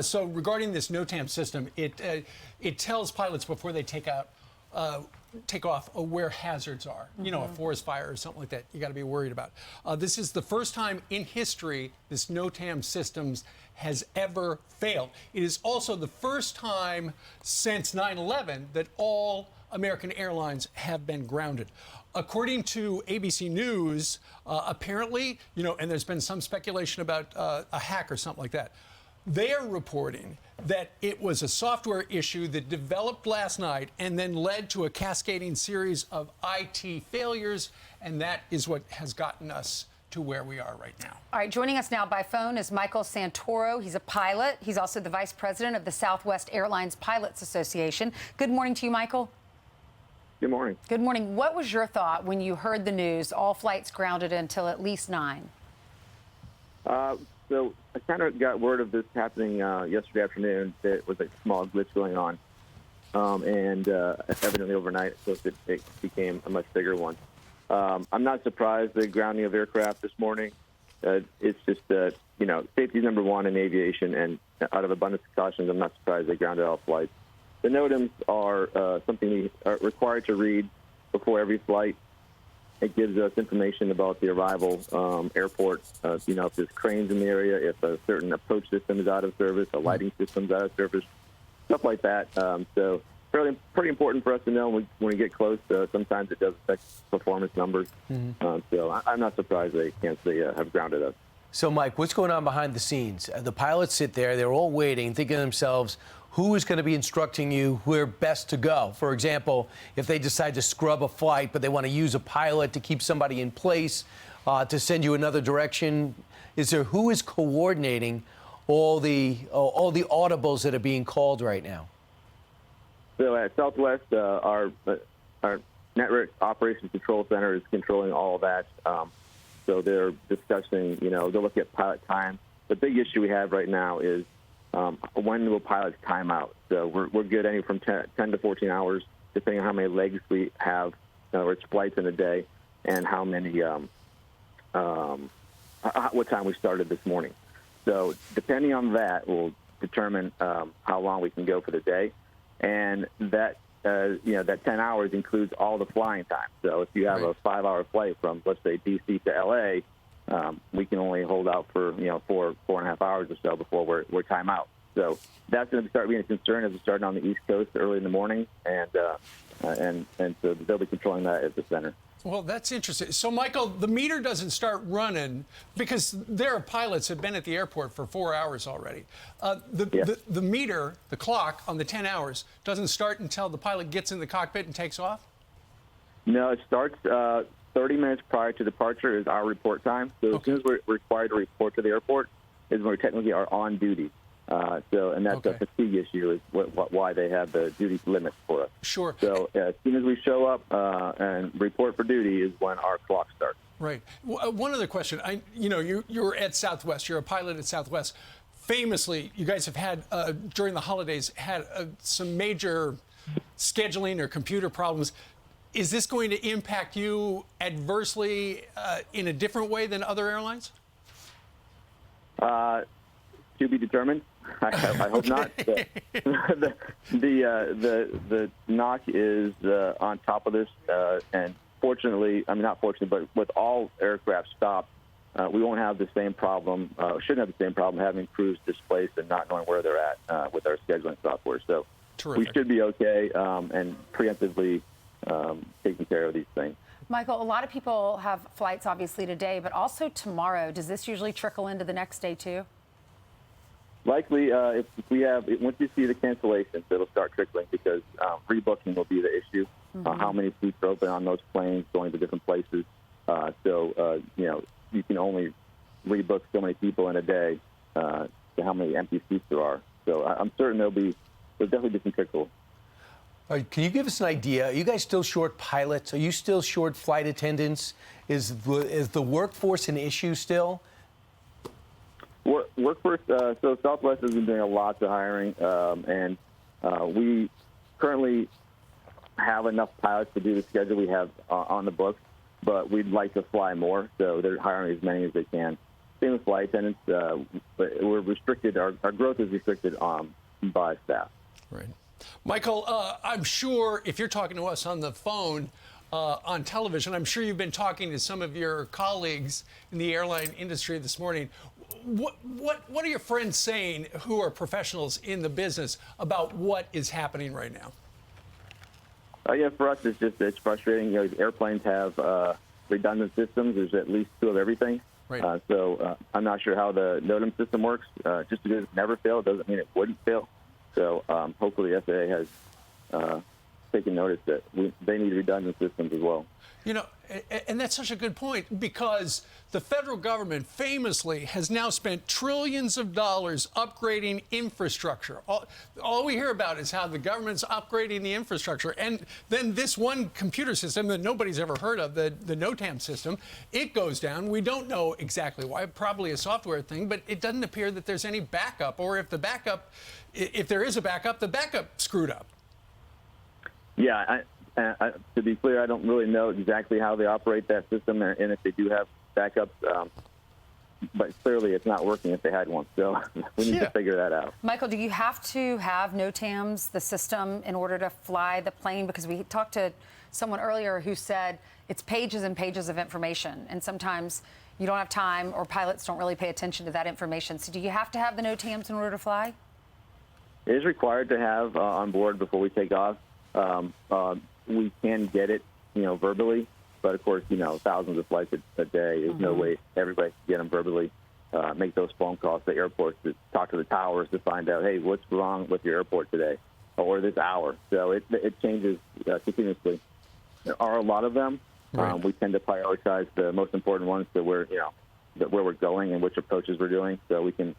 So regarding this NOTAM system, it tells pilots before they take off where hazards are. You know, a forest fire or something like that. You got to be worried about. This is the first time in history this NOTAM systems has ever failed. It is also the first time since 9/11 that all American airlines have been grounded. According to ABC News, apparently, you know, and there's been some speculation about a hack or something like that. They are reporting that it was a software issue that developed last night and then led to a cascading series of IT failures, and that is what has gotten us to where we are right now. All right, joining us now by phone is Michael Santoro. He's a pilot. He's also the vice president of the Southwest Airlines Pilots Association. Good morning to you, Michael. Good morning. Good morning. What was your thought when you heard the news, all flights grounded until at least 9? So I kind of got word of this happening yesterday afternoon. There was a small glitch going on, and evidently overnight, so it became a much bigger one. I'm not surprised the grounding of aircraft this morning. It's just you know, safety is number one in aviation, and out of abundance of caution, I'm not surprised they grounded all flights. The NOTAMs are something we are required to read before every flight. It gives us information about the arrival airport, you know, if there's cranes in the area, if a certain approach system is out of service, a lighting system is out of service, stuff like that. So pretty important for us to know when we get close. Sometimes it does affect performance numbers. So I'm not surprised they have grounded us. So, Mike, what's going on behind the scenes? The pilots sit there, they're all waiting, thinking to themselves, who is going to be instructing you where best to go? For example, if they decide to scrub a flight, but they want to use a pilot to keep somebody in place, to send you another direction, who is coordinating all the audibles that are being called right now? So at Southwest, our Network Operations Control Center is controlling all of that. So they're discussing, you know, they'll look at pilot time. The big issue we have right now is when will pilots time out? So we're good anywhere from 10 to 14 hours, depending on how many legs we have, or it's flights in a day, and how many, what time we started this morning. So depending on that will determine how long we can go for the day. And that, you know, that 10 hours includes all the flying time. So if you have a 5-hour flight from, let's say, D.C. to L.A., we can only hold out for, you know, 4.5 hours or so before we're time out. So that's going to start being a concern as we start on the East Coast early in the morning, and so they'll be controlling that at the center. Well, that's interesting. So, Michael, the meter doesn't start running because there are pilots have been at the airport for 4 hours already. The meter, the clock on the 10 hours, doesn't start until the pilot gets in the cockpit and takes off? No, it starts 30 minutes prior to departure is our report time. So as soon as we're required to report to the airport is when we technically are on duty. And that's a fatigue issue, is why they have the duty limits for us. Sure. So as soon as we show up and report for duty is when our clock starts. Right. One other question. You know, you're at Southwest. You're a pilot at Southwest. Famously, you guys have had, during the holidays, had some major scheduling or computer problems. Is this going to impact you adversely in a different way than other airlines? To be determined. I hope not. The NOC is on top of this, and fortunately, I mean not fortunately, but with all aircraft stopped, we won't have the same problem. Shouldn't have the same problem having crews displaced and not knowing where they're at with our scheduling software. So we should be okay and preemptively taking care of these things. Michael, a lot of people have flights obviously today, but also tomorrow. Does this usually trickle into the next day too? Likely, if we have, once you see the cancellations, it'll start trickling because rebooking will be the issue. How many seats are open on those planes going to different places? You know, you can only rebook so many people in a day to how many empty seats there are. So I'm certain there'll definitely be some trickle. All right, can you give us an idea? Are you guys still short pilots? Are you still short flight attendants? Is the workforce an issue still? Workforce, so Southwest has been doing a lot of hiring, and we currently have enough pilots to do the schedule we have on the books, but we'd like to fly more, so they're hiring as many as they can. same with flight attendants. But we're restricted. Our growth is restricted by staff. Right. Michael, I'm sure if you're talking to us on the phone, on television, I'm sure you've been talking to some of your colleagues in the airline industry this morning. What are your friends saying who are professionals in the business about what is happening right now? Yeah, for us, it's frustrating. You know, airplanes have redundant systems. There's at least 2 of everything. Right. So I'm not sure how the NOTAM system works. Just because it's never failed doesn't mean it wouldn't fail. So hopefully the FAA has taken notice that they need redundant systems as well. You know, and that's such a good point, because the federal government famously has now spent trillions of dollars upgrading infrastructure. All we hear about is how the government's upgrading the infrastructure. And then this one computer system that nobody's ever heard of, the NOTAM system, it goes down. We don't know exactly why, probably a software thing, but it doesn't appear that there's any backup. Or if there is a backup, the backup screwed up. Yeah, to be clear, I don't really know exactly how they operate that system and if they do have backups, but clearly it's not working if they had one. So we need to figure that out. Michael, do you have to have NOTAMs, the system, in order to fly the plane? Because we talked to someone earlier who said it's pages and pages of information, and sometimes you don't have time or pilots don't really pay attention to that information. So do you have to have the NOTAMs in order to fly? It is required to have on board before we take off. We can get it, verbally, but of course, thousands of flights a day. There's no way everybody can get them verbally. Make those phone calls to airports, to talk to the towers to find out, hey, what's wrong with your airport today or this hour? So it changes continuously. There are a lot of them. Right. We tend to prioritize the most important ones that where we're going and which approaches we're doing, so we can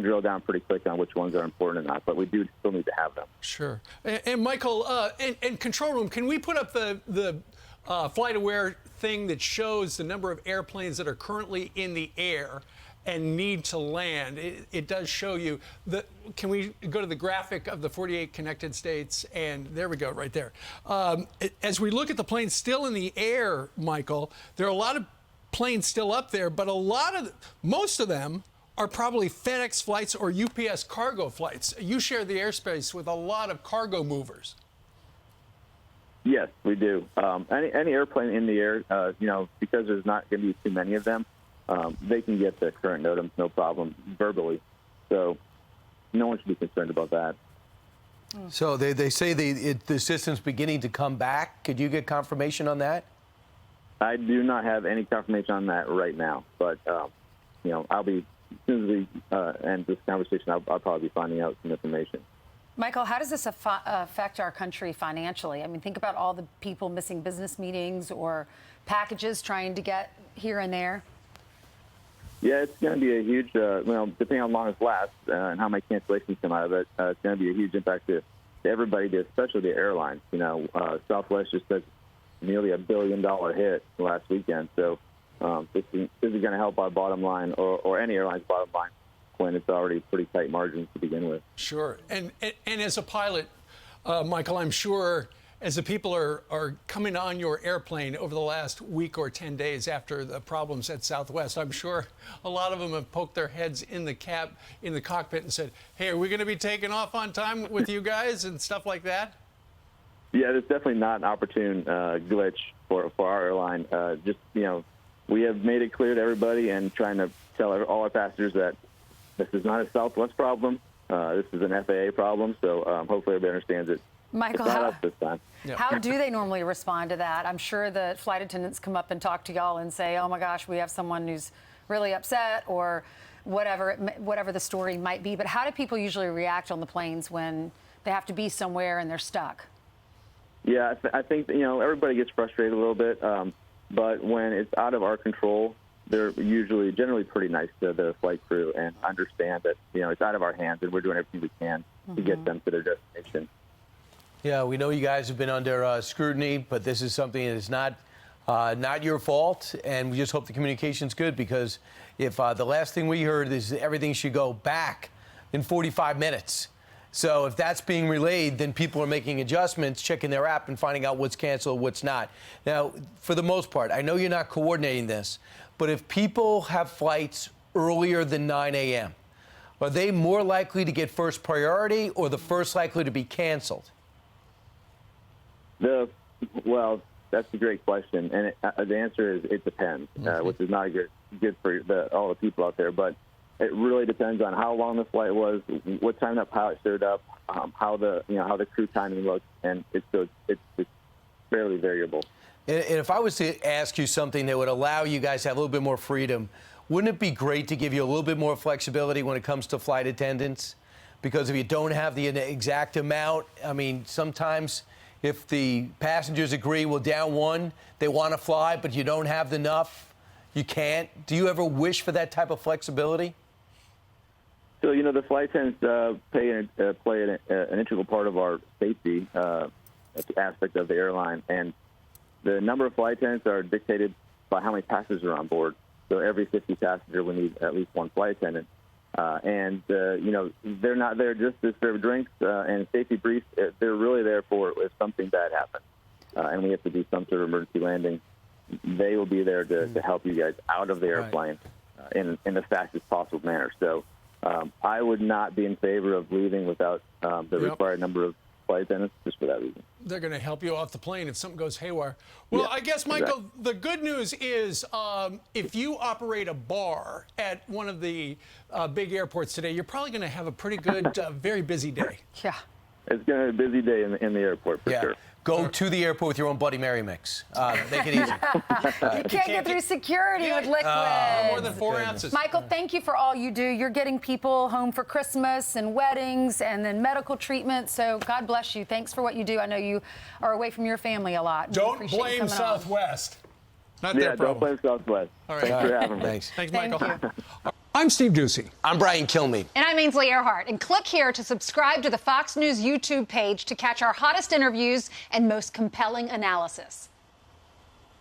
drill down pretty quick on which ones are important or not, but we do still need to have them. Sure. And Michael, and control room, can we put up the flight aware thing that shows the number of airplanes that are currently in the air and need to land? It does show you can we go to the graphic of the 48 connected states? And there we go, right there. As we look at the planes still in the air, Michael, there are a lot of planes still up there, but most of them are probably FedEx flights or UPS cargo flights. You share the airspace with a lot of cargo movers. Yes, we do. Any airplane in the air, because there's not going to be too many of them, they can get the current NOTAMs no problem verbally. So no one should be concerned about that. So they say the system's beginning to come back. Could you get confirmation on that? I do not have any confirmation on that right now, but I'll be. As soon as we end this conversation, I'll probably be finding out some information. Michael, how does this affect our country financially? I mean, think about all the people missing business meetings or packages trying to get here and there. Yeah, it's going to be a huge, depending on how long it lasts and how many cancellations come out of it, it's going to be a huge impact to everybody, especially the airlines. Southwest just took nearly $1 billion hit last weekend, so this is going to help our bottom line or any airline's bottom line when it's already pretty tight margins to begin with. Sure. And as a pilot, Michael, I'm sure as the people are coming on your airplane over the last week or 10 days after the problems at Southwest, I'm sure a lot of them have poked their heads in the cockpit and said, hey, are we going to be taking off on time with you guys and stuff like that? Yeah, there's definitely not an opportune glitch for our airline. We have made it clear to everybody and trying to tell all our passengers that this is not a Southwest problem. This is an FAA problem. So hopefully everybody understands it. Michael, it's not us this time. How do they normally respond to that? I'm sure the flight attendants come up and talk to y'all and say, oh my gosh, we have someone who's really upset or whatever the story might be. But how do people usually react on the planes when they have to be somewhere and they're stuck? Yeah, I think everybody gets frustrated a little bit. But when it's out of our control, they're generally pretty nice to the flight crew and understand that, it's out of our hands and we're doing everything we can to get them to their destination. Yeah, we know you guys have been under scrutiny, but this is something that is not your fault, and we just hope the communication's good, because if the last thing we heard is everything should go back in 45 minutes. So if that's being relayed, then people are making adjustments, checking their app and finding out what's canceled, what's not. Now, for the most part, I know you're not coordinating this, but if people have flights earlier than 9 a.m.? Are they more likely to get first priority or the first likely to be canceled? Well, that's a great question, and the answer is it depends, which is not good for all the people out there. But it really depends on how long the flight was, what time that pilot showed up, how the crew timing looks, and it's fairly variable. And if I was to ask you something that would allow you guys to have a little bit more freedom, wouldn't it be great to give you a little bit more flexibility when it comes to flight attendants? Because if you don't have the exact amount, I mean, sometimes if the passengers agree, well, down one, they want to fly, but you don't have enough, you can't. Do you ever wish for that type of flexibility? So, the flight attendants play an integral part of our safety aspect of the airline, and the number of flight attendants are dictated by how many passengers are on board. So every 50 passenger, we need at least one flight attendant. They're not there just to serve drinks and safety briefs. They're really there for if something bad happens and we have to do some sort of emergency landing. They will be there to help you guys out of the airplane in the fastest possible manner. So I would not be in favor of leaving without the required number of flight attendants just for that reason. They're going to help you off the plane if something goes haywire. Well, I guess, Michael, the good news is if you operate a bar at one of the big airports today, you're probably going to have a pretty good, very busy day. Yeah. It's going to be a busy day in the airport for sure. Go to the airport with your own Bloody Mary mix. Make it easy. You can't get through security with liquid. More than 4 ounces. Michael, thank you for all you do. You're getting people home for Christmas and weddings and then medical treatment. So God bless you. Thanks for what you do. I know you are away from your family a lot. Don't blame Southwest. Not their don't problem. blame Southwest. All right. Thanks for having me. Thanks. Thanks, Michael. Thank you. I'm Steve Ducey. I'm Brian Kilmeade. And I'm Ainsley Earhart. And click here to subscribe to the Fox News YouTube page to catch our hottest interviews and most compelling analysis.